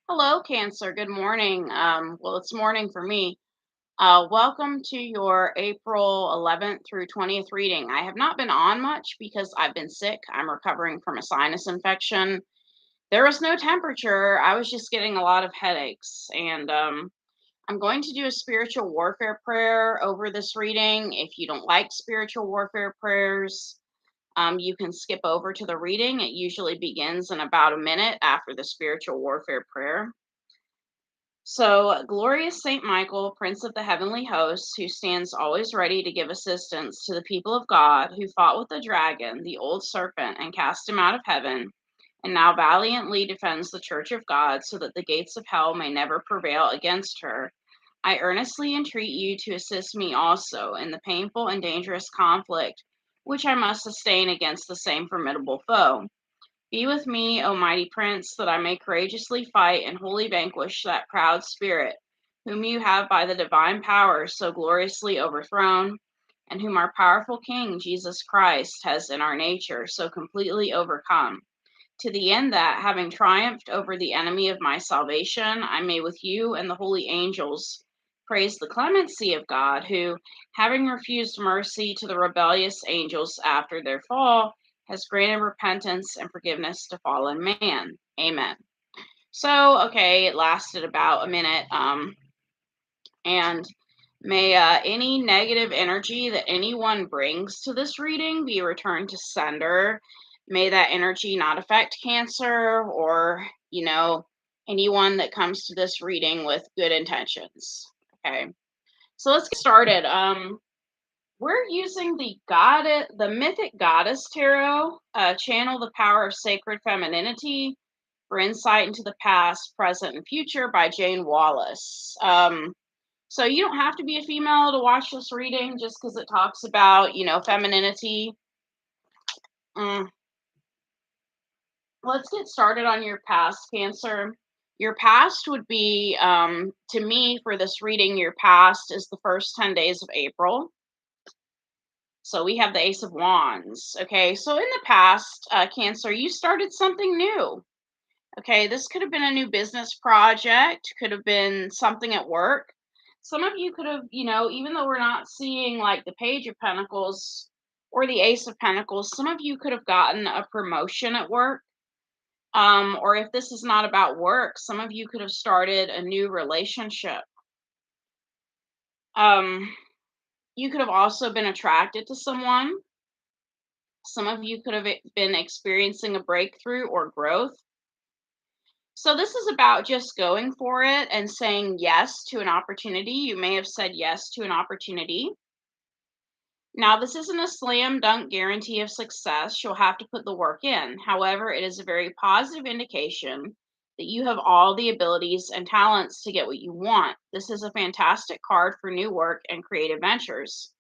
Hello, Cancer. Good morning. Well, it's morning for me. Welcome to your April 11th through 20th reading. I have not been on much because I've been sick. I'm recovering from a sinus infection. There was no temperature. I was just getting a lot of headaches. And I'm going to do a spiritual warfare prayer over this reading. If you don't like spiritual warfare prayers, you can skip over to the reading. It usually begins in about a minute after the spiritual warfare prayer. So, glorious Saint Michael, Prince of the heavenly hosts, who stands always ready to give assistance to the people of God, who fought with the dragon, the old serpent, and cast him out of heaven, and now valiantly defends the church of God so that the gates of hell may never prevail against her. I earnestly entreat you to assist me also in the painful and dangerous conflict which I must sustain against the same formidable foe. Be with me, O mighty Prince, that I may courageously fight and wholly vanquish that proud spirit, whom you have by the divine power so gloriously overthrown, and whom our powerful King, Jesus Christ, has in our nature so completely overcome, to the end that, having triumphed over the enemy of my salvation, I may with you and the holy angels praise the clemency of God, who, having refused mercy to the rebellious angels after their fall, has granted repentance and forgiveness to fallen man. Amen. So, okay, it lasted about a minute. And may any negative energy that anyone brings to this reading be returned to sender. May that energy not affect Cancer or, anyone that comes to this reading with good intentions. Okay, so let's get started. We're using the Mythic Goddess Tarot, Channel the Power of Sacred Femininity for Insight into the Past, Present, and Future by Jane Wallace. So you don't have to be a female to watch this reading just because it talks about, femininity. Mm. Let's get started on your past, Cancer. Your past would be, to me, for this reading, your past is the first 10 days of April. So we have the Ace of Wands. Okay, so in the past, Cancer, you started something new. Okay, this could have been a new business project, could have been something at work. Some of you could have, even though we're not seeing like the Page of Pentacles or the Ace of Pentacles, some of you could have gotten a promotion at work. Or if this is not about work, some of you could have started a new relationship. You could have also been attracted to someone. Some of you could have been experiencing a breakthrough or growth. So this is about just going for it and saying yes to an opportunity. You may have said yes to an opportunity. Now, this isn't a slam dunk guarantee of success. You'll have to put the work in. However, it is a very positive indication that you have all the abilities and talents to get what you want. This is a fantastic card for new work and creative ventures,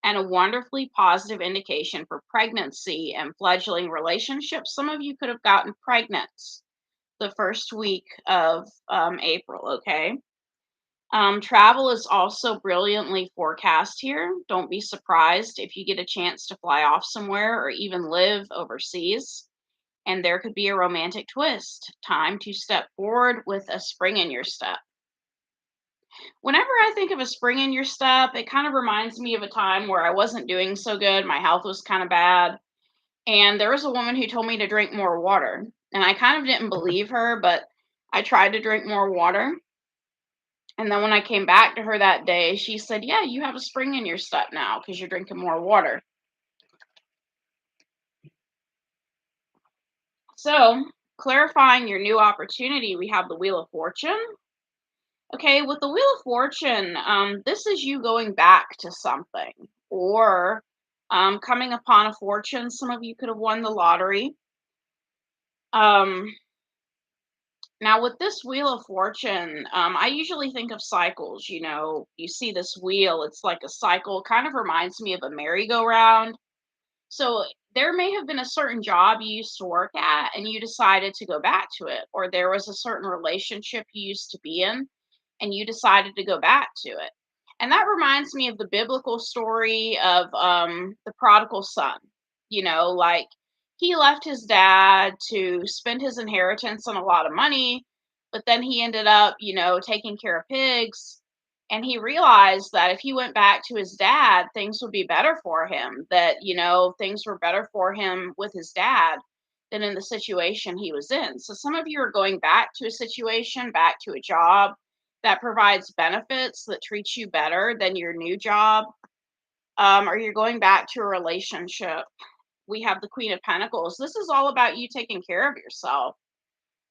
and a wonderfully positive indication for pregnancy and fledgling relationships. Some of you could have gotten pregnant the first week of April, okay? Travel is also brilliantly forecast here. Don't be surprised if you get a chance to fly off somewhere or even live overseas. And there could be a romantic twist. Time to step forward with a spring in your step. Whenever I think of a spring in your step, it kind of reminds me of a time where I wasn't doing so good. My health was kind of bad. And there was a woman who told me to drink more water. And I kind of didn't believe her, but I tried to drink more water. And then when I came back to her that day, she said, "Yeah, you have a spring in your step now because you're drinking more water." So, clarifying your new opportunity, we have the Wheel of Fortune. Okay, with the Wheel of Fortune, this is you going back to something or coming upon a fortune. Some of you could have won the lottery. Um, Now, with this Wheel of Fortune, I usually think of cycles. You see this wheel, it's like a cycle, kind of reminds me of a merry-go-round. So there may have been a certain job you used to work at and you decided to go back to it, or there was a certain relationship you used to be in and you decided to go back to it. And that reminds me of the biblical story of the prodigal son. Like he left his dad to spend his inheritance on a lot of money, But then he ended up, taking care of pigs. And he realized that if he went back to his dad, things would be better for him. That, things were better for him with his dad than in the situation he was in. So some of you are going back to a situation, back to a job that provides benefits, that treats you better than your new job, or you're going back to a relationship. We have the Queen of Pentacles. This is all about you taking care of yourself.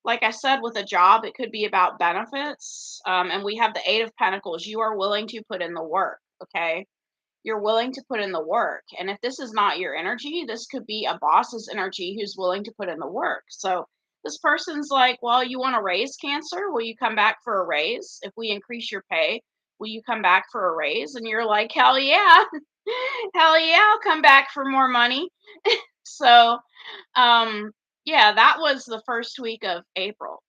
Like I said, with a job, it could be about benefits. And we have the Eight of Pentacles. You are willing to put in the work, okay? You're willing to put in the work. And if this is not your energy, this could be a boss's energy who's willing to put in the work. So this person's like, well, you want to raise, Cancer? Will you come back for a raise? If we increase your pay, will you come back for a raise? And you're like, hell yeah. Hell yeah, I'll come back for more money. So, yeah, that was the first week of April.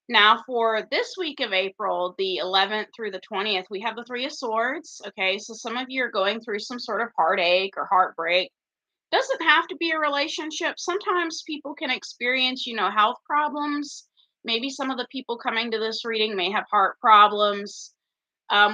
Now, for this week of April, the 11th through the 20th, we have the Three of Swords. Okay, so some of you are going through some sort of heartache or heartbreak. Doesn't have to be a relationship. Sometimes people can experience, health problems. Maybe some of the people coming to this reading may have heart problems,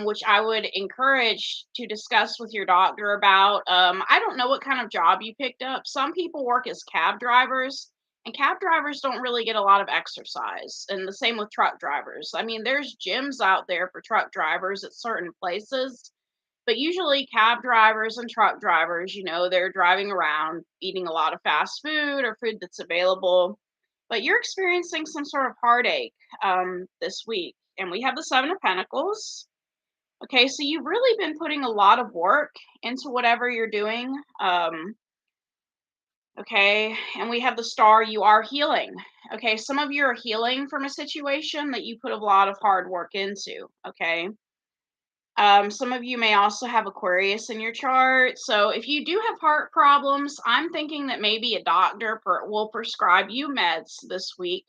which I would encourage to discuss with your doctor about. I don't know what kind of job you picked up. Some people work as cab drivers, and cab drivers don't really get a lot of exercise. And the same with truck drivers. I mean, there's gyms out there for truck drivers at certain places, but usually cab drivers and truck drivers, they're driving around eating a lot of fast food or food that's available. But you're experiencing some sort of heartache this week. And we have the Seven of Pentacles. Okay, so you've really been putting a lot of work into whatever you're doing. Okay, and we have the Star, you are healing. Okay, some of you are healing from a situation that you put a lot of hard work into. Okay, some of you may also have Aquarius in your chart. So if you do have heart problems, I'm thinking that maybe a doctor will prescribe you meds this week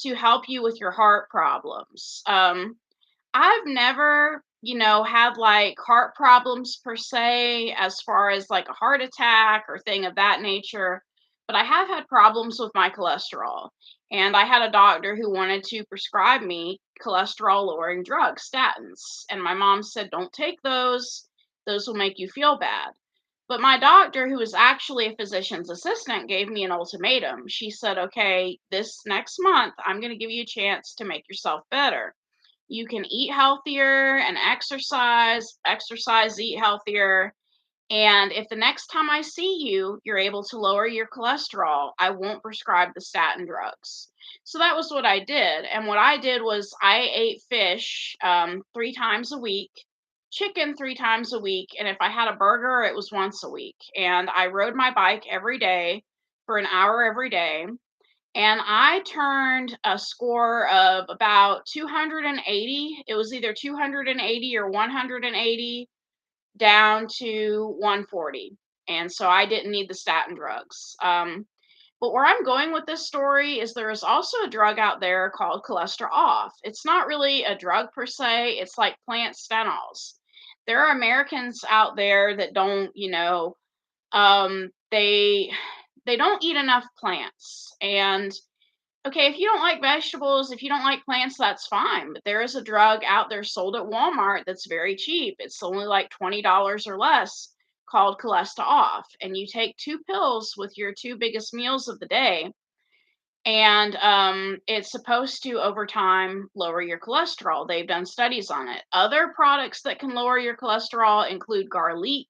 to help you with your heart problems. I've never, had like heart problems per se, as far as like a heart attack or thing of that nature, but I have had problems with my cholesterol. And I had a doctor who wanted to prescribe me cholesterol lowering drugs, statins. And my mom said, don't take those. Those will make you feel bad. But my doctor, who was actually a physician's assistant, gave me an ultimatum. She said, okay, this next month, I'm going to give you a chance to make yourself better. You can eat healthier and exercise, eat healthier. And if the next time I see you, you're able to lower your cholesterol, I won't prescribe the statin drugs. So that was what I did. And what I did was I ate fish 3 times a week, chicken 3 times a week. And if I had a burger, it was once a week. And I rode my bike every day for an hour every day. And I turned a score of about 280. It was either 280 or 180 down to 140. And so I didn't need the statin drugs. But where I'm going with this story is there is also a drug out there called cholesterol off. It's not really a drug per se, it's like plant stenols. There are Americans out there that don't, they don't eat enough plants. And okay, if you don't like vegetables, if you don't like plants, that's fine. But there is a drug out there sold at Walmart that's very cheap. It's only like $20 or less, called Cholesterol Off. And you take 2 pills with your 2 biggest meals of the day. And it's supposed to, over time, lower your cholesterol. They've done studies on it. Other products that can lower your cholesterol include garlic,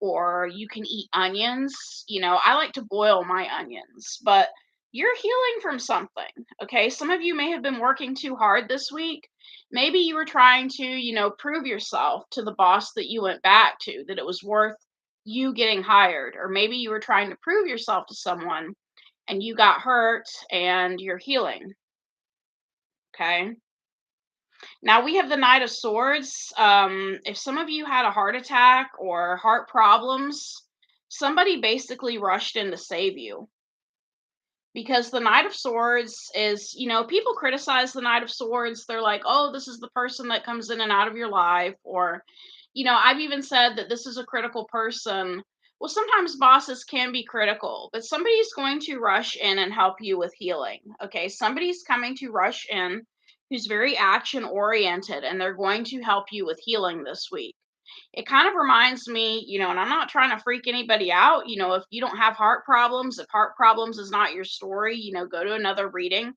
or you can eat onions. I like to boil my onions, but you're healing from something. Okay, some of you may have been working too hard this week. Maybe you were trying to, prove yourself to the boss that you went back to, that it was worth you getting hired. Or maybe you were trying to prove yourself to someone and you got hurt and you're healing. Okay. Now we have the Knight of Swords. If some of you had a heart attack or heart problems, somebody basically rushed in to save you. Because the Knight of Swords is, people criticize the Knight of Swords. They're like, oh, this is the person that comes in and out of your life. Or, I've even said that this is a critical person. Well, sometimes bosses can be critical, but somebody's going to rush in and help you with healing. Okay. Somebody's coming to rush in who's very action oriented, and they're going to help you with healing this week. It kind of reminds me, and I'm not trying to freak anybody out. If you don't have heart problems, if heart problems is not your story, go to another reading.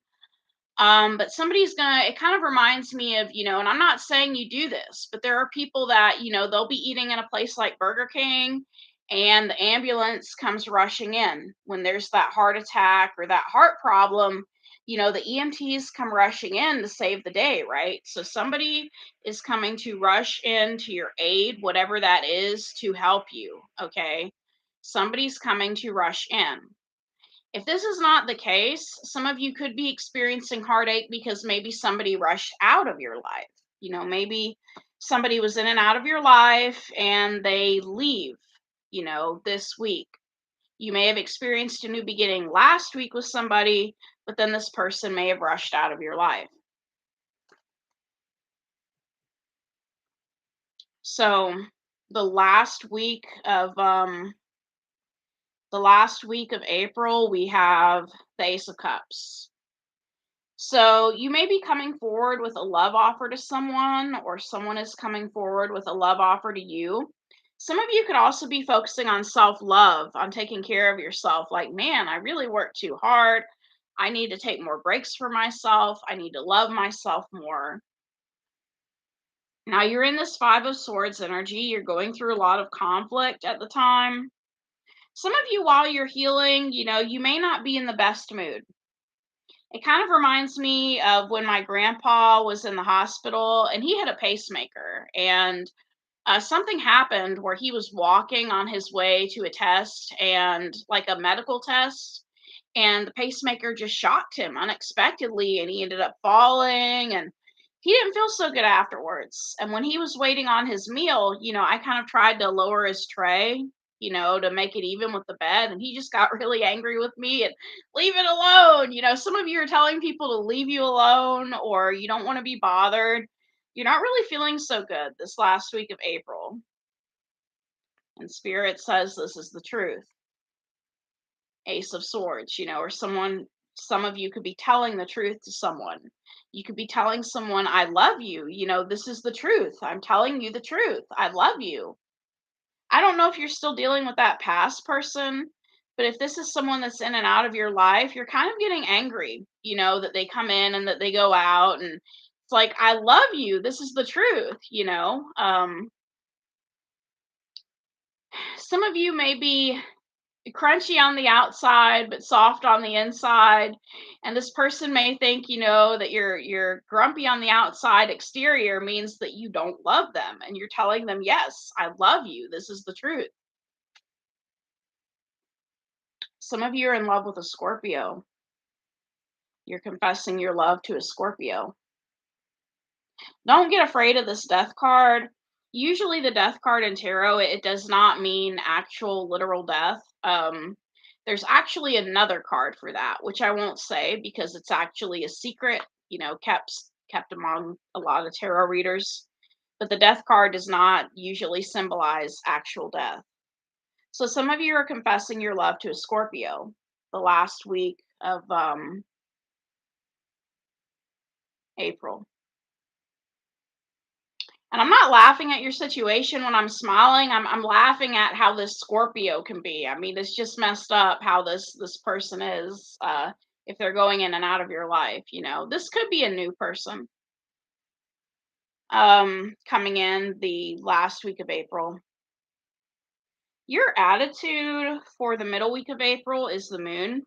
But it kind of reminds me of, and I'm not saying you do this, but there are people that, they'll be eating in a place like Burger King, and the ambulance comes rushing in when there's that heart attack or that heart problem. The EMTs come rushing in to save the day, right? So somebody is coming to rush in to your aid, whatever that is, to help you. Okay. Somebody's coming to rush in. If this is not the case, some of you could be experiencing heartache because maybe somebody rushed out of your life. Maybe somebody was in and out of your life and they leave, this week. You may have experienced a new beginning last week with somebody, but then this person may have rushed out of your life. So the last week of April, we have the Ace of Cups. So you may be coming forward with a love offer to someone, or someone is coming forward with a love offer to you. Some of you could also be focusing on self love, on taking care of yourself. Like, man, I really work too hard. I need to take more breaks for myself. I need to love myself more. Now, you're in this Five of Swords energy. You're going through a lot of conflict at the time. Some of you, while you're healing, you may not be in the best mood. It kind of reminds me of when my grandpa was in the hospital and he had a pacemaker, and something happened where he was walking on his way to a test, and like a medical test, and the pacemaker just shocked him unexpectedly, and he ended up falling, and he didn't feel so good afterwards. And when he was waiting on his meal, I kind of tried to lower his tray, to make it even with the bed, and he just got really angry with me and leave it alone. Some of you are telling people to leave you alone, or you don't want to be bothered. You're not really feeling so good this last week of April. And Spirit says this is the truth. Ace of Swords, or some of you could be telling the truth to someone. You could be telling someone, I love you. This is the truth. I'm telling you the truth. I love you. I don't know if you're still dealing with that past person, but if this is someone that's in and out of your life, you're kind of getting angry, that they come in and that they go out, and it's like, I love you. This is the truth. Some of you may be crunchy on the outside but soft on the inside, and this person may think, that you're grumpy on the outside exterior means that you don't love them, and you're telling them, yes, I love you. This is the truth. Some of you are in love with a Scorpio. You're confessing your love to a Scorpio. Don't get afraid of this death card. Usually the death card in tarot, it does not mean actual literal death. There's actually another card for that, which I won't say because it's actually a secret, kept among a lot of tarot readers. But the death card does not usually symbolize actual death. So some of you are confessing your love to a Scorpio the last week of April. And I'm not laughing at your situation when I'm smiling. I'm laughing at how this Scorpio can be. I mean, it's just messed up how this person is, if they're going in and out of your life. This could be a new person coming in the last week of April. Your attitude for the middle week of April is the moon.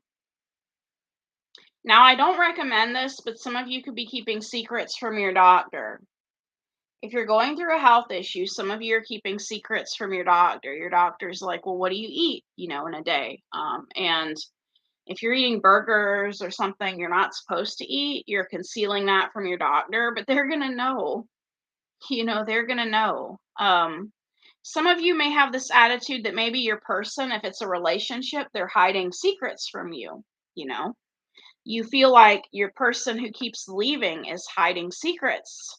Now, I don't recommend this, but some of you could be keeping secrets from your doctor. If you're going through a health issue, some of you are keeping secrets from your doctor. Your doctor's like, well, what do you eat, in a day? And if you're eating burgers or something you're not supposed to eat, you're concealing that from your doctor, but they're going to know, they're going to know. Some of you may have this attitude that maybe your person, if it's a relationship, they're hiding secrets from you, You feel like your person who keeps leaving is hiding secrets.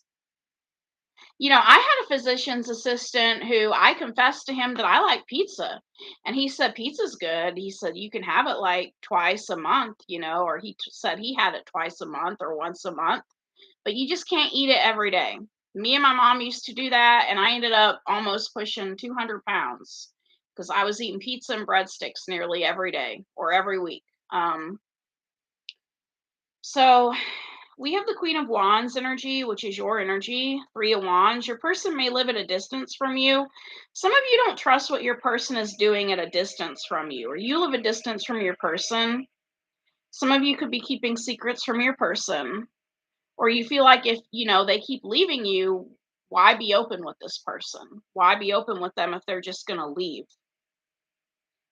I had a physician's assistant who I confessed to him that I like pizza. And he said, "Pizza's good." He said, "You can have it like twice a month, or said he had it twice a month or once a month, but you just can't eat it every day." Me and my mom used to do that, and I ended up almost pushing 200 pounds because I was eating pizza and breadsticks nearly every day or every week. So we have the Queen of Wands energy, which is your energy. Three of Wands. Your person may live at a distance from you. Some of you don't trust what your person is doing at a distance from you, or you live a distance from your person. Some of you could be keeping secrets from your person, or you feel like if, they keep leaving you, why be open with this person? Why be open with them if they're just going to leave?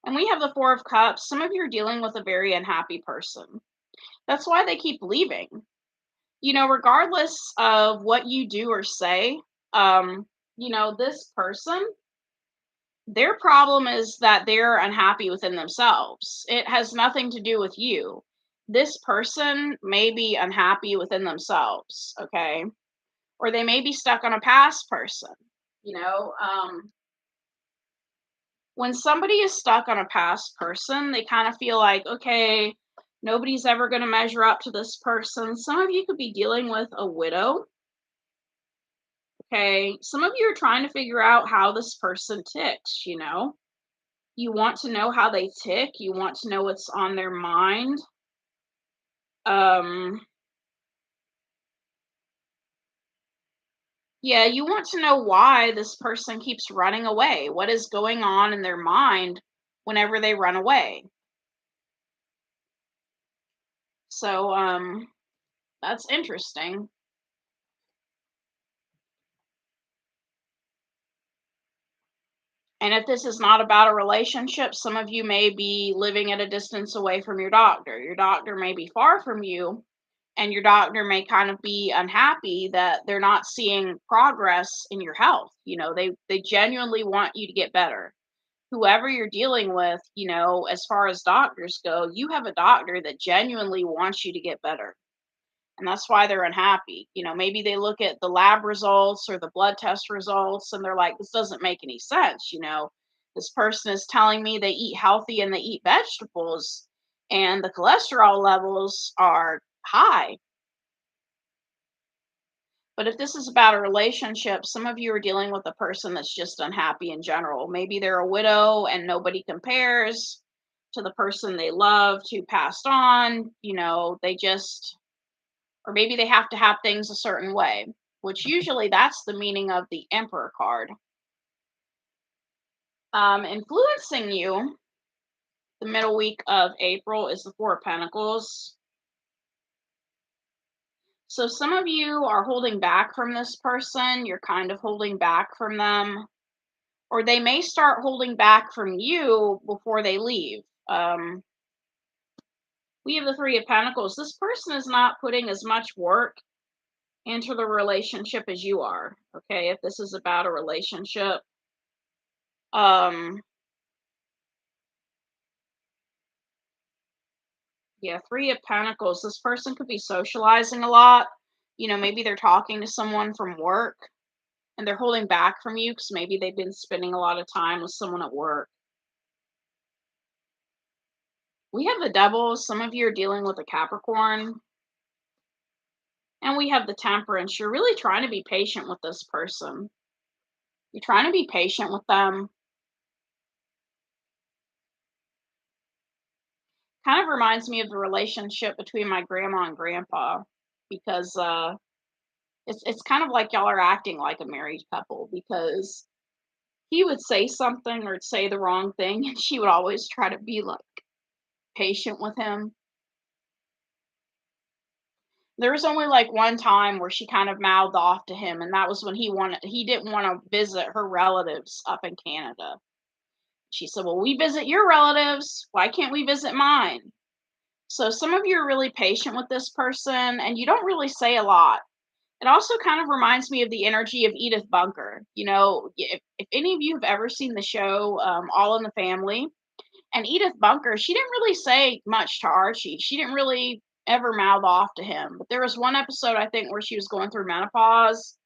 And we have the Four of Cups. Some of you are dealing with a very unhappy person. That's why they keep leaving. Regardless of what you do or say, this person, their problem is that they're unhappy within themselves. It has nothing to do with you. This person may be unhappy within themselves, okay? Or they may be stuck on a past person. You know, um, when somebody is stuck on a past person, they kind of feel like, okay, nobody's ever going to measure up to this person. Some of you could be dealing with a widow. Okay, some of you are trying to figure out how this person ticks. You want to know how they tick, you want to know what's on their mind. Um, yeah, you want to know why this person keeps running away. What is going on in their mind whenever they run away? So, that's interesting. And if this is not about a relationship, some of you may be living at a distance away from your doctor. Your doctor may be far from you, and your doctor may kind of be unhappy that they're not seeing progress in your health. They genuinely want you to get better. Whoever you're dealing with, as far as doctors go, you have a doctor that genuinely wants you to get better. And that's why they're unhappy. Maybe they look at the lab results or the blood test results and they're like, this doesn't make any sense. This person is telling me they eat healthy and they eat vegetables, and the cholesterol levels are high. But if this is about a relationship, some of you are dealing with a person that's just unhappy in general. Maybe they're a widow and nobody compares to the person they loved who passed on. They just, or maybe they have to have things a certain way, which usually that's the meaning of the Emperor card. Influencing you the middle week of April is the Four of Pentacles. So some of you are holding back from this person. You're kind of holding back from them, or they may start holding back from you before they leave. We have the Three of Pentacles. This person is not putting as much work into the relationship as you are. Okay, if this is about a relationship, um, yeah, Three of Pentacles. This person could be socializing a lot. Maybe they're talking to someone from work and they're holding back from you because maybe they've been spending a lot of time with someone at work. We have the Devil. Some of you are dealing with a Capricorn. And we have the Temperance. You're really trying to be patient with this person. You're trying to be patient with them. Kind of reminds me of the relationship between my grandma and grandpa, because it's kind of like y'all are acting like a married couple, because he would say something or say the wrong thing and she would always try to be like patient with him. There was only like one time where she kind of mouthed off to him, and that was when he didn't want to visit her relatives up in Canada. She said, "Well, we visit your relatives. Why can't we visit mine?" So some of you are really patient with this person and you don't really say a lot. It also kind of reminds me of the energy of Edith Bunker. If any of you have ever seen the show All in the Family, and Edith Bunker, she didn't really say much to Archie. She didn't really ever mouth off to him. But there was one episode, I think, where she was going through menopause,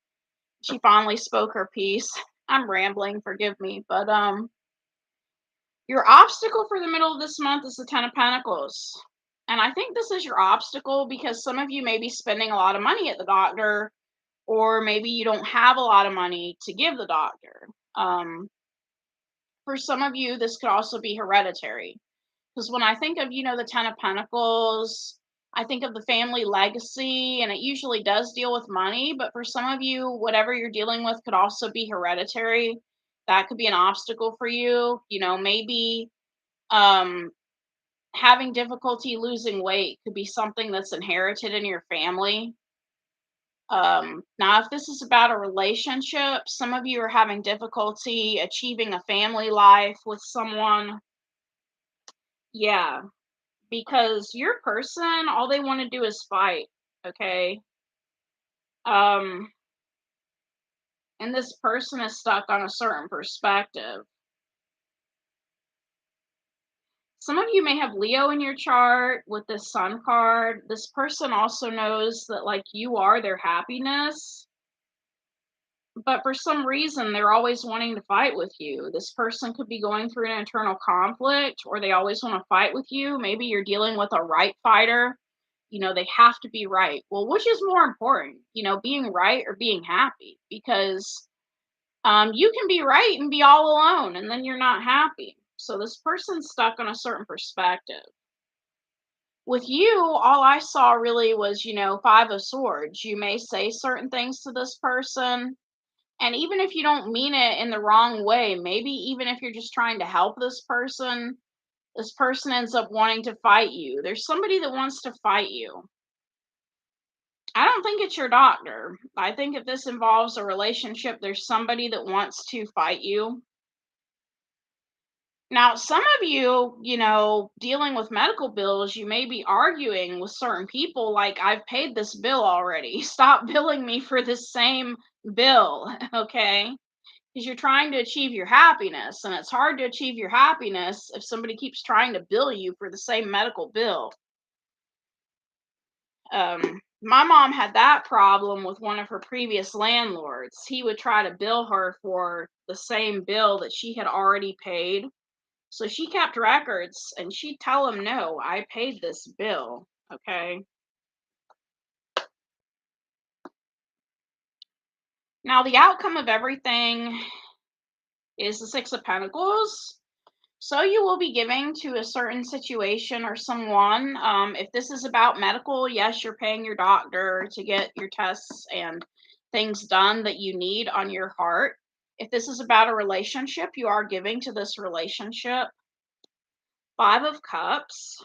She finally spoke her piece. I'm rambling, forgive me, but your obstacle for the middle of this month is the 10 of Pentacles. And I think this is your obstacle because some of you may be spending a lot of money at the doctor, or maybe you don't have a lot of money to give the doctor. For some of you, this could also be hereditary. Because when I think of, the 10 of Pentacles, I think of the family legacy, and it usually does deal with money. But for some of you, whatever you're dealing with could also be hereditary. That could be an obstacle for you. Maybe um, having difficulty losing weight could be something that's inherited in your family. Now, if this is about a relationship, some of you are having difficulty achieving a family life with someone. Yeah, because your person, all they want to do is fight. Okay. Um, and this person is stuck on a certain perspective. Some of you may have Leo in your chart with this Sun card. This person also knows that, like, you are their happiness, but for some reason, they're always wanting to fight with you. This person could be going through an internal conflict, or they always want to fight with you. Maybe you're dealing with a right fighter. They have to be right. Well, which is more important, being right or being happy? Because you can be right and be all alone, and then you're not happy. So this person's stuck on a certain perspective. With you, all I saw really was, Five of Swords. You may say certain things to this person, and even if you don't mean it in the wrong way, maybe even if you're just trying to help this person ends up wanting to fight you. There's somebody that wants to fight you. I don't think it's your doctor. I think if this involves a relationship, there's somebody that wants to fight you. Now, some of you, dealing with medical bills, you may be arguing with certain people like, I've paid this bill already. Stop billing me for this same bill, okay? Because you're trying to achieve your happiness, and it's hard to achieve your happiness if somebody keeps trying to bill you for the same medical bill. My mom had that problem with one of her previous landlords. He would try to bill her for the same bill that she had already paid. So she kept records and she'd tell him, no, I paid this bill. Okay. Now, the outcome of everything is the Six of Pentacles. So you will be giving to a certain situation or someone. If this is about medical, yes, you're paying your doctor to get your tests and things done that you need on your heart. If this is about a relationship, you are giving to this relationship. Five of Cups.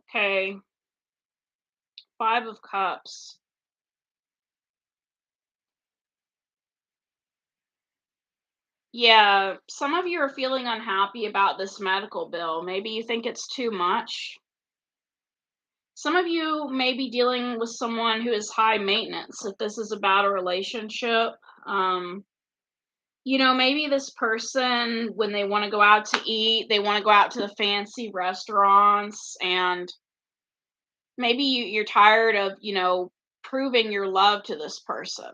Okay. Five of Cups. Yeah, some of you are feeling unhappy about this medical bill. Maybe you think it's too much. Some of you may be dealing with someone who is high maintenance if this is about a relationship. Um, maybe this person, when they want to go out to eat, they want to go out to the fancy restaurants, and maybe you're tired of, proving your love to this person,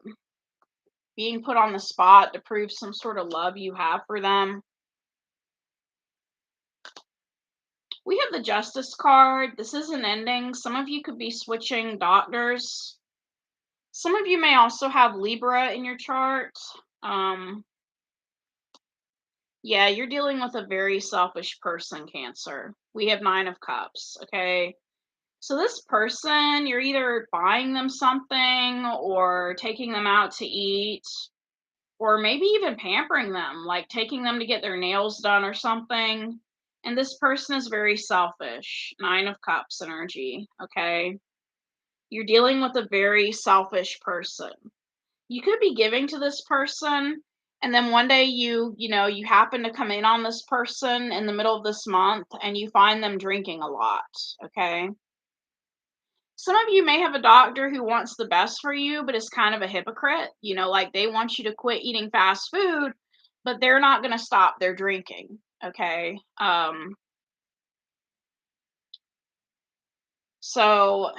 being put on the spot to prove some sort of love you have for them. We have the Justice card. This is an ending. Some of you could be switching doctors. Some of you may also have Libra in your chart. Um, yeah, you're dealing with a very selfish person, Cancer. We have Nine of Cups, okay? So this person, you're either buying them something or taking them out to eat, or maybe even pampering them, like taking them to get their nails done or something. And this person is very selfish. Nine of Cups energy, okay? You're dealing with a very selfish person. You could be giving to this person, and then one day you happen to come in on this person in the middle of this month and you find them drinking a lot, okay? Some of you may have a doctor who wants the best for you, but is kind of a hypocrite. Like they want you to quit eating fast food, but they're not going to stop their drinking. Okay. So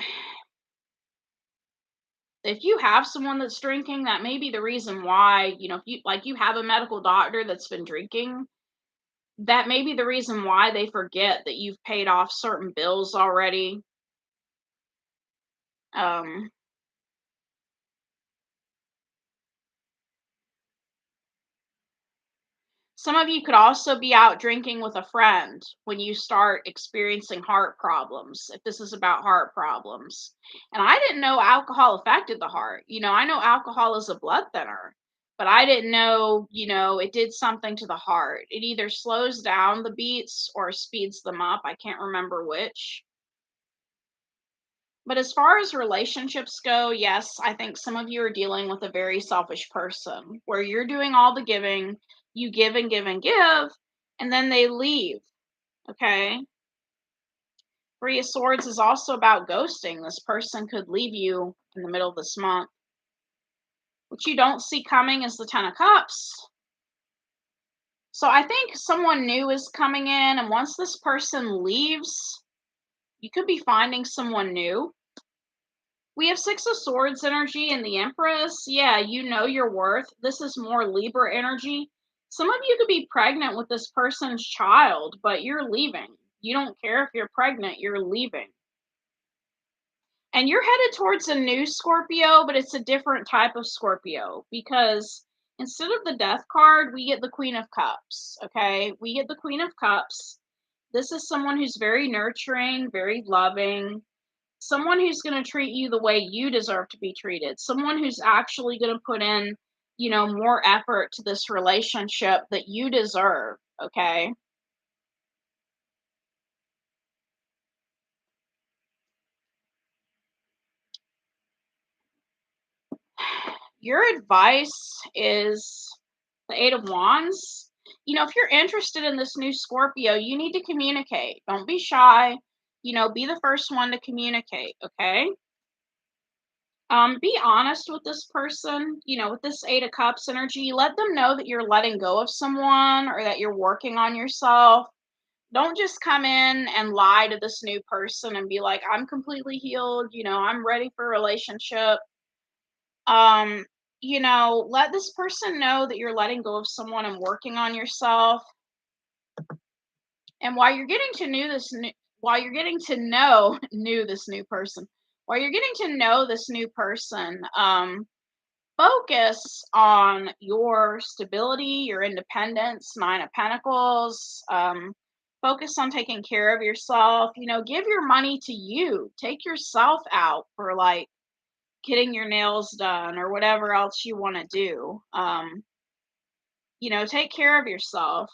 If you have someone that's drinking, that may be the reason why, if you have a medical doctor that's been drinking, that may be the reason why they forget that you've paid off certain bills already. Um, some of you could also be out drinking with a friend when you start experiencing heart problems, if this is about heart problems. And I didn't know alcohol affected the heart. I know alcohol is a blood thinner, but I didn't know, it did something to the heart. It either slows down the beats or speeds them up. I can't remember which. But as far as relationships go, yes, I think some of you are dealing with a very selfish person where you're doing all the giving, you give and give and give, and then they leave. Okay. Three of Swords is also about ghosting. This person could leave you in the middle of this month. What you don't see coming is the Ten of Cups. So I think someone new is coming in, and once this person leaves, you could be finding someone new. We have Six of Swords energy and the Empress. Yeah, you know your worth. This is more Libra energy. Some of you could be pregnant with this person's child, but you're leaving. You don't care if you're pregnant, you're leaving. And you're headed towards a new Scorpio, but it's a different type of Scorpio because instead of the Death card, we get the Queen of Cups. Okay, we get the Queen of Cups. This is someone who's very nurturing, very loving, someone who's going to treat you the way you deserve to be treated, someone who's actually going to put in, more effort to this relationship that you deserve. Okay. Your advice is the Eight of Wands. If you're interested in this new Scorpio, you need to communicate. Don't be shy. Be the first one to communicate. Okay. Be honest with this person, with this Eight of Cups energy. Let them know that you're letting go of someone or that you're working on yourself. Don't just come in and lie to this new person and be like, I'm completely healed, I'm ready for a relationship. Um, let this person know that you're letting go of someone and working on yourself. And while you're getting to know new this new person, while you're getting to know this new person, focus on your stability, your independence, Nine of Pentacles. Focus on taking care of yourself. Give your money to you. Take yourself out for like getting your nails done or whatever else you want to do. Take care of yourself.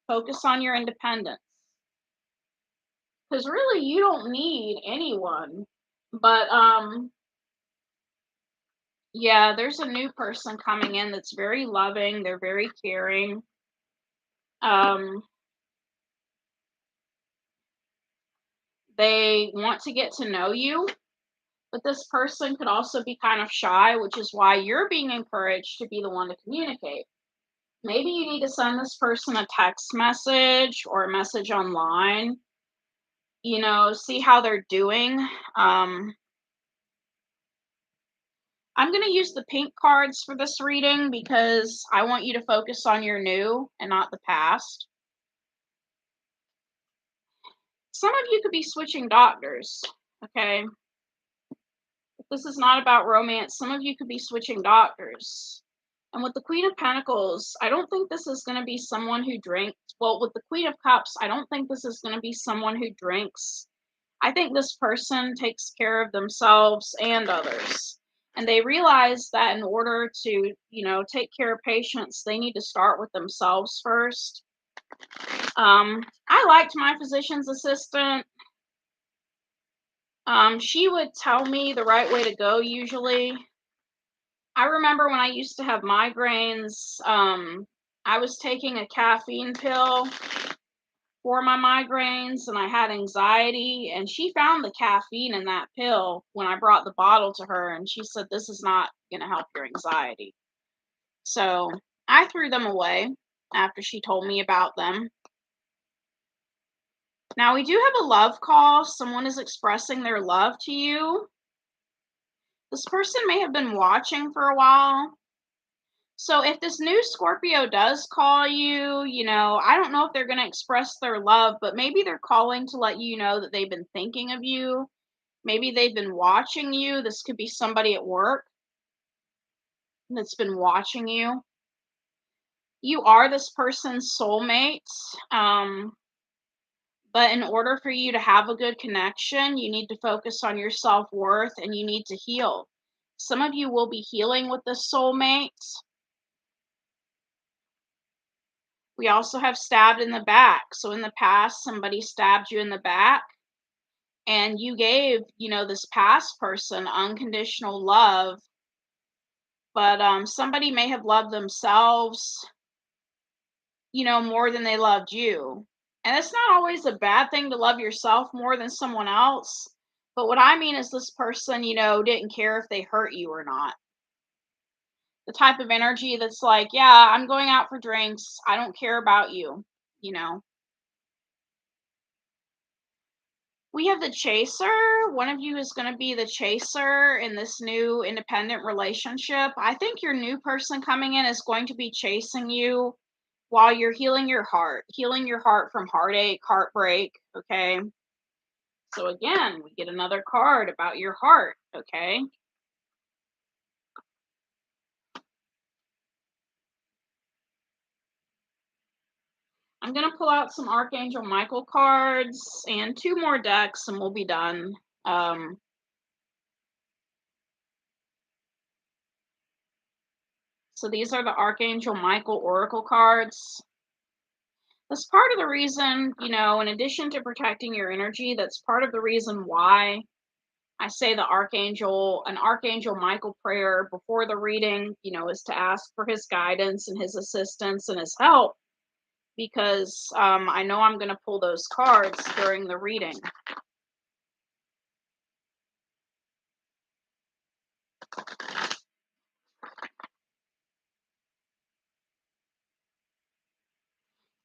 Focus on your independence. Because really, you don't need anyone. But yeah, there's a new person coming in that's very loving. They're very caring. Um, they want to get to know you, but this person could also be kind of shy, which is why you're being encouraged to be the one to communicate. Maybe you need to send this person a text message or a message online, see how they're doing. I'm going to use the pink cards for this reading because I want you to focus on your new and not the past. Some of you could be switching doctors, okay? If this is not about romance, some of you could be switching doctors. And with the Queen of Pentacles, I don't think this is going to be someone who drinks. Well, with the Queen of Cups, I don't think this is going to be someone who drinks. I think this person takes care of themselves and others. And they realize that in order to, take care of patients, they need to start with themselves first. I liked my physician's assistant. She would tell me the right way to go usually. I remember when I used to have migraines, I was taking a caffeine pill for my migraines and I had anxiety, and she found the caffeine in that pill when I brought the bottle to her, and she said, this is not going to help your anxiety. So I threw them away after she told me about them. Now we do have a love call. Someone is expressing their love to you. This person may have been watching for a while. So if this new Scorpio does call you, I don't know if they're going to express their love, but maybe they're calling to let you know that they've been thinking of you. Maybe they've been watching you. This could be somebody at work that's been watching you. You are this person's soulmate. But in order for you to have a good connection, you need to focus on your self-worth and you need to heal. Some of you will be healing with this soulmate. We also have stabbed in the back. So in the past, somebody stabbed you in the back and you gave, this past person unconditional love, but somebody may have loved themselves, more than they loved you. And it's not always a bad thing to love yourself more than someone else. But what I mean is this person, didn't care if they hurt you or not. The type of energy that's like, yeah, I'm going out for drinks. I don't care about you, you know. We have the chaser. One of you is going to be the chaser in this new independent relationship. I think your new person coming in is going to be chasing you while you're healing your heart from heartache, heartbreak. Okay. So again, we get another card about your heart. Okay. I'm going to pull out some Archangel Michael cards and two more decks and we'll be done. So these are the Archangel Michael Oracle cards. That's part of the reason, in addition to protecting your energy, that's part of the reason why I say an Archangel Michael prayer before the reading, is to ask for his guidance and his assistance and his help because I know I'm going to pull those cards during the reading.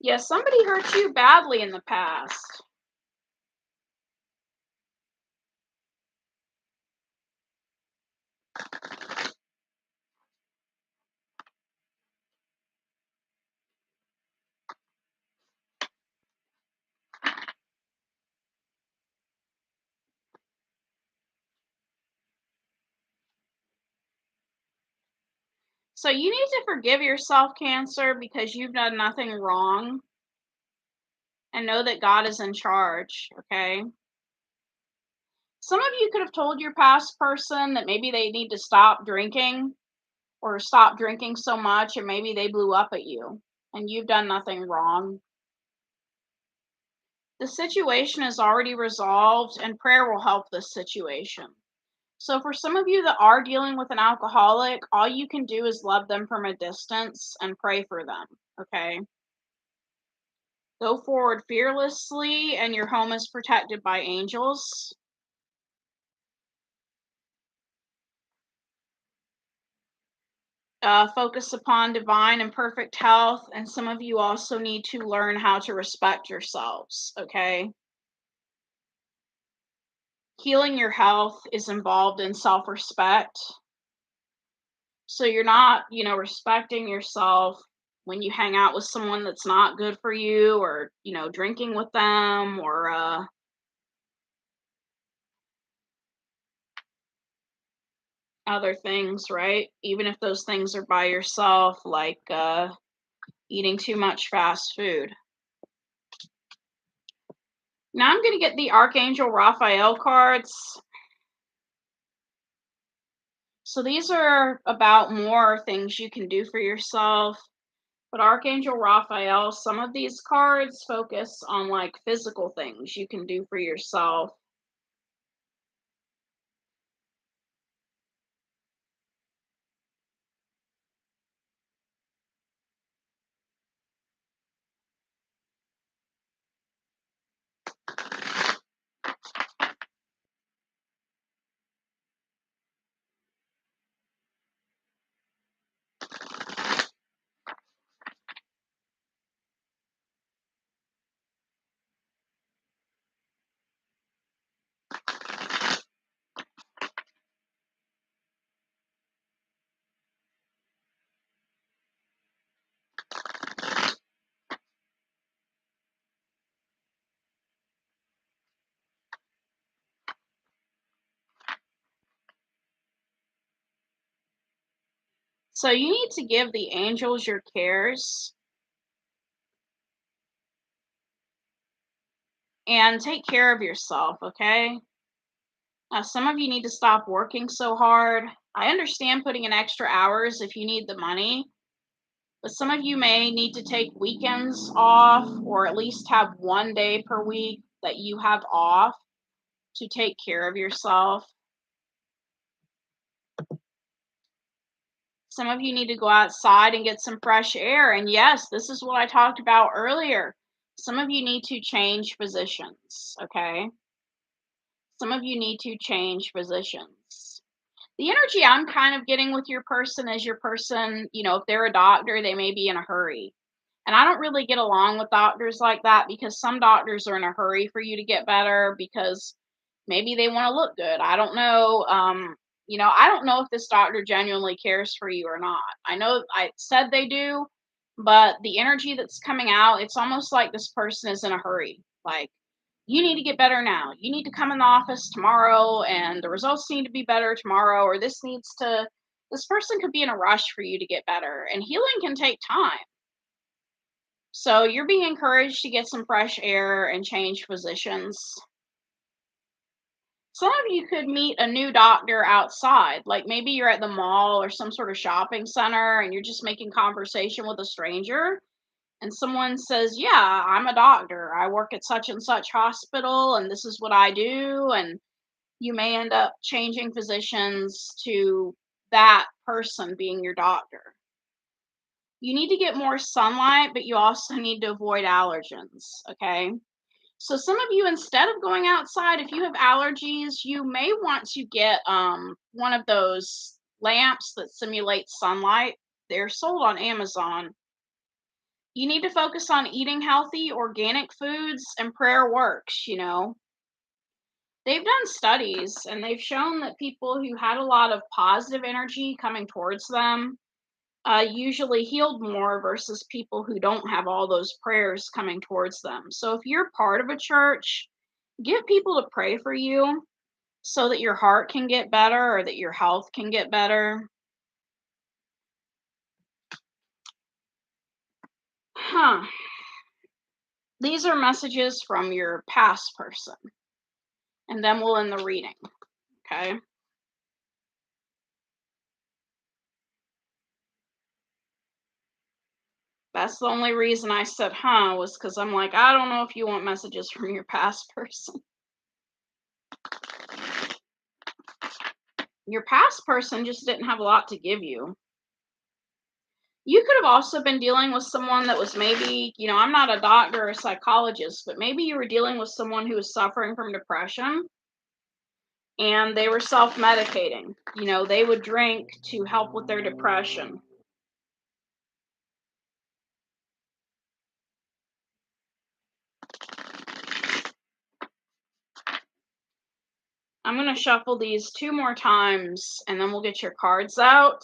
Yeah, somebody hurt you badly in the past. So you need to forgive yourself, Cancer, because you've done nothing wrong and know that God is in charge, okay? Some of you could have told your past person that maybe they need to stop drinking or stop drinking so much, and maybe they blew up at you and you've done nothing wrong. The situation is already resolved and prayer will help this situation. So for some of you that are dealing with an alcoholic, all you can do is love them from a distance and pray for them, okay? Go forward fearlessly and your home is protected by angels. Focus upon divine and perfect health. And some of you also need to learn how to respect yourselves, okay? Healing your health is involved in self respect. So you're not, respecting yourself when you hang out with someone that's not good for you or, drinking with them or, other things, right? Even if those things are by yourself, like eating too much fast food. Now I'm going to get the Archangel Raphael cards. So these are about more things you can do for yourself. But Archangel Raphael, some of these cards focus on like physical things you can do for yourself. So you need to give the angels your cares and take care of yourself, okay? Some of you need to stop working so hard. I understand putting in extra hours if you need the money, but some of you may need to take weekends off or at least have 1 day per week that you have off to take care of yourself. Some of you need to go outside and get some fresh air. And yes, this is what I talked about earlier. Some of you need to change positions, okay? Some of you need to change positions. The energy I'm kind of getting with your person is your person, if they're a doctor, they may be in a hurry. And I don't really get along with doctors like that because some doctors are in a hurry for you to get better because maybe they want to look good. I don't know. I don't know if this doctor genuinely cares for you or not. I know I said they do, but the energy that's coming out, it's almost like this person is in a hurry. Like, you need to get better now. You need to come in the office tomorrow, and the results need to be better tomorrow, or this person could be in a rush for you to get better. And healing can take time. So you're being encouraged to get some fresh air and change positions. Some of you could meet a new doctor outside, like maybe you're at the mall or some sort of shopping center and you're just making conversation with a stranger, and someone says, "Yeah, I'm a doctor. I work at such and such hospital, and this is what I do." And you may end up changing positions to that person being your doctor. You need to get more sunlight, but you also need to avoid allergens, okay? So some of you, instead of going outside, if you have allergies, you may want to get one of those lamps that simulate sunlight. They're sold on Amazon. You need to focus on eating healthy, organic foods, and prayer works. They've done studies and they've shown that people who had a lot of positive energy coming towards them usually healed more versus people who don't have all those prayers coming towards them. So if you're part of a church, get people to pray for you so that your heart can get better or that your health can get better. Huh. These are messages from your past person, and then we'll end the reading. Okay. That's the only reason I said, huh, was because I'm like, I don't know if you want messages from your past person. Your past person just didn't have a lot to give you. You could have also been dealing with someone that was maybe, I'm not a doctor or a psychologist, but maybe you were dealing with someone who was suffering from depression and they were self medicating. They would drink to help with their depression. I'm going to shuffle these 2 more times and then we'll get your cards out.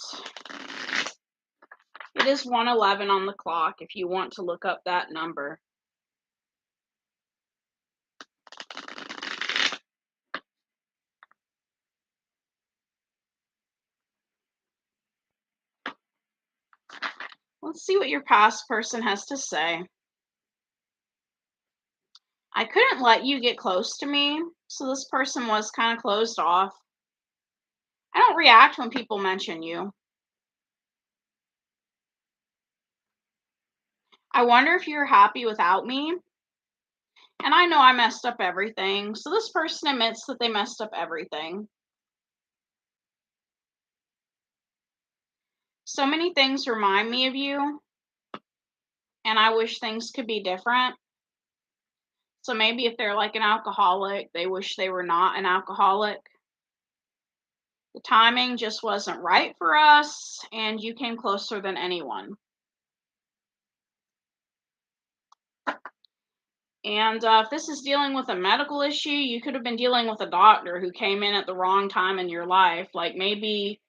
It is 1:11 on the clock if you want to look up that number. Let's see what your past person has to say. I couldn't let you get close to me, so this person was kind of closed off. I don't react when people mention you. I wonder if you're happy without me. And I know I messed up everything, so this person admits that they messed up everything. So many things remind me of you, and I wish things could be different. So maybe if they're like an alcoholic, they wish they were not an alcoholic. The timing just wasn't right for us, and you came closer than anyone. And if this is dealing with a medical issue, you could have been dealing with a doctor who came in at the wrong time in your life. Like maybe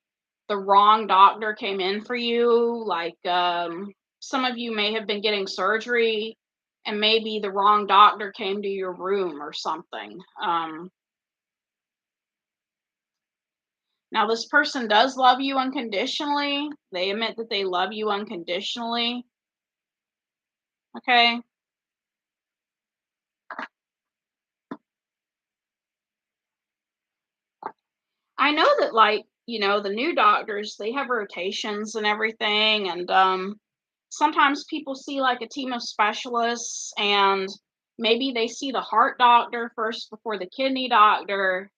the wrong doctor came in for you. Like some of you may have been getting surgery, and maybe the wrong doctor came to your room or something. Now, this person does love you unconditionally. They admit that they love you unconditionally. Okay. I know that, like, the new doctors, they have rotations and everything. And sometimes people see like a team of specialists, and maybe they see the heart doctor first before the kidney doctor.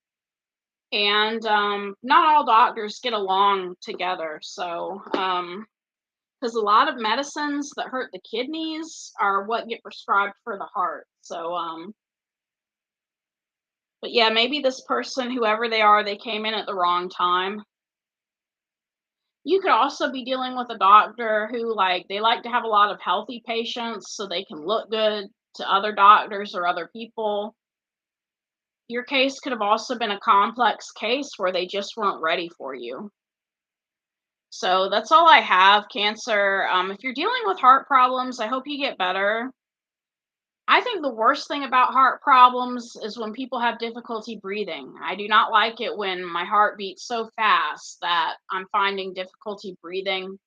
And not all doctors get along together. So, because a lot of medicines that hurt the kidneys are what get prescribed for the heart. So, but yeah, maybe this person, whoever they are, they came in at the wrong time. You could also be dealing with a doctor who, like, they like to have a lot of healthy patients so they can look good to other doctors or other people. Your case could have also been a complex case where they just weren't ready for you. So that's all I have, Cancer. If you're dealing with heart problems, I hope you get better. I think the worst thing about heart problems is when people have difficulty breathing. I do not like it when my heart beats so fast that I'm finding difficulty breathing.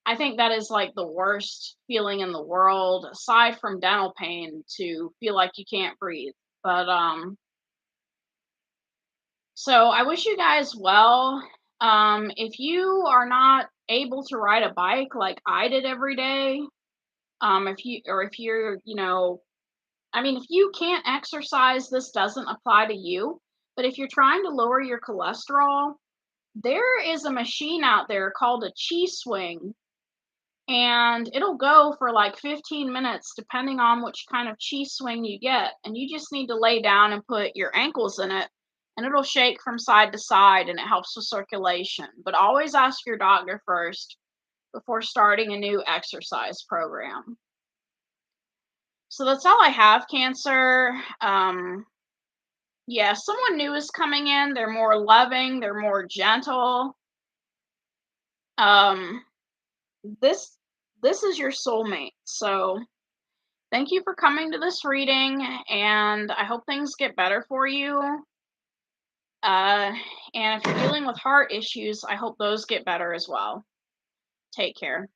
I think that is like the worst feeling in the world, aside from dental pain, to feel like you can't breathe. But so I wish you guys well. If you are not able to ride a bike like I did every day, if you're, I mean, if you can't exercise, this doesn't apply to you. But if you're trying to lower your cholesterol, there is a machine out there called a chi swing, and it'll go for like 15 minutes depending on which kind of chi swing you get. And you just need to lay down and put your ankles in it, and it'll shake from side to side, and it helps with circulation. But always ask your doctor first before starting a new exercise program. So that's all I have, Cancer. Yeah, someone new is coming in. They're more loving, they're more gentle. Um, this this is your soulmate. So thank you for coming to this reading, and I hope things get better for you. Uh, and if you're dealing with heart issues, I hope those get better as well. Take care.